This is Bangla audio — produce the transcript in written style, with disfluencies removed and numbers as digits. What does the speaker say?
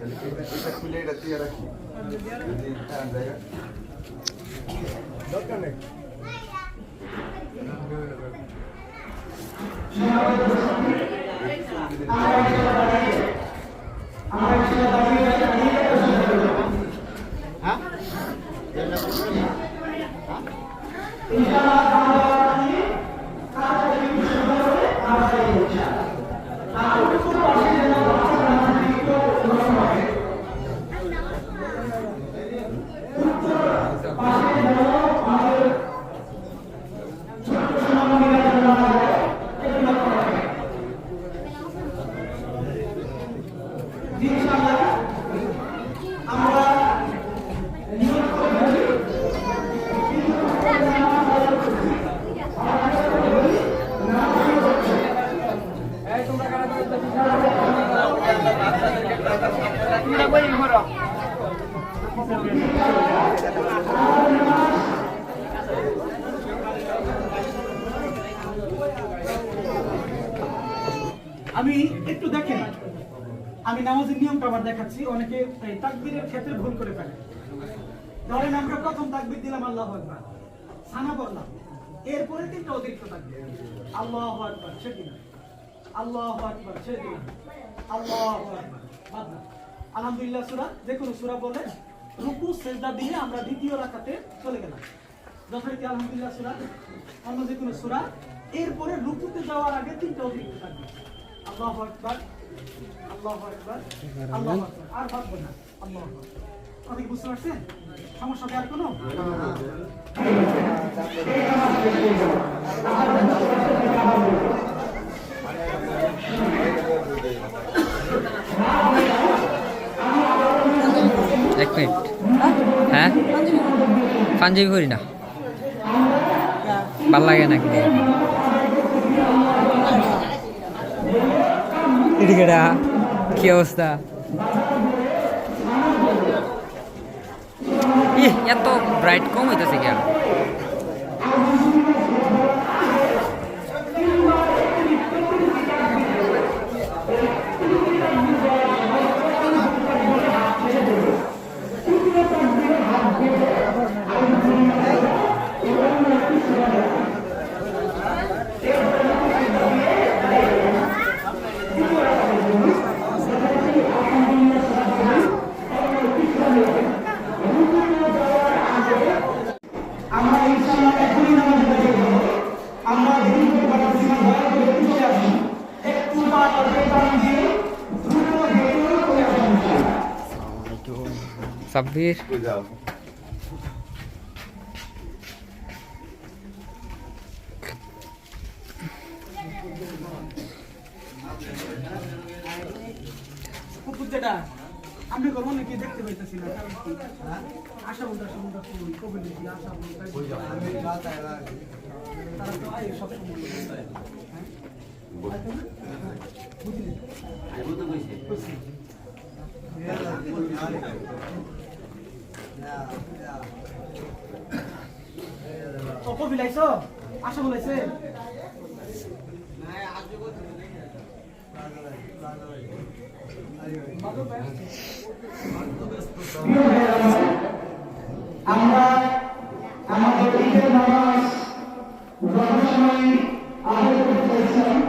এটা খুলে এটা দিয়ে রাখি দরকার নেই আমি একটু দেখেন, আমি নামাজের নিয়মটা আবার দেখাচ্ছি। অনেকে তাকবীরের ক্ষেত্রে ভুল করে ফেলে। ধরেন আমরা প্রথম তাকবীর দিলাম আল্লাহু আকবার, সানা বললাম, এরপরে তিনটা অতিরিক্ত তাকবীর, আল্লাহু আকবার ছেড়ে দিলাম, আল্লাহু আকবার ছেড়ে দিলাম, আল্লাহু আকবার বাদ দাও। আলহামদুলিল্লাহ সূরা, যে কোনো সূরা বলে রুকু সিজদা দিয়ে আমরা দ্বিতীয় রাকাতে চলে গেলাম। যথারীতি আলহামদুলিল্লাহ সূরা, অন্য যে কোনো সূরা, এরপরে রুকুতে যাওয়ার আগে তিনটা অতিরিক্ত তাকবীর, আল্লাহু আকবার, আল্লাহু আকবার, আল্লাহু আকবার, আর ভাববো না, আল্লাহু আকবার। আপনি কি বুঝতে পারছেন? সমস্যা কি আর কোনো? এক মিনিট, হ্যাঁ পাঞ্জাবি করি না, ভাল লাগে নাকি এদিকেটা কি অবস্থা? এত ব্রাইট কম হইতেছে কি? সাব্বির যেটা আপনি করবো নাকি দেখতে পাইতেছি না, আশা বলতে কবে দেখি আশা বলতে তারা তো আয় সব সময় কবি লাইছ আশা বলাইছে আমরা আমাদের ঈদের নামাজ যথাসময়ে আদায় করতে চাইছিলাম।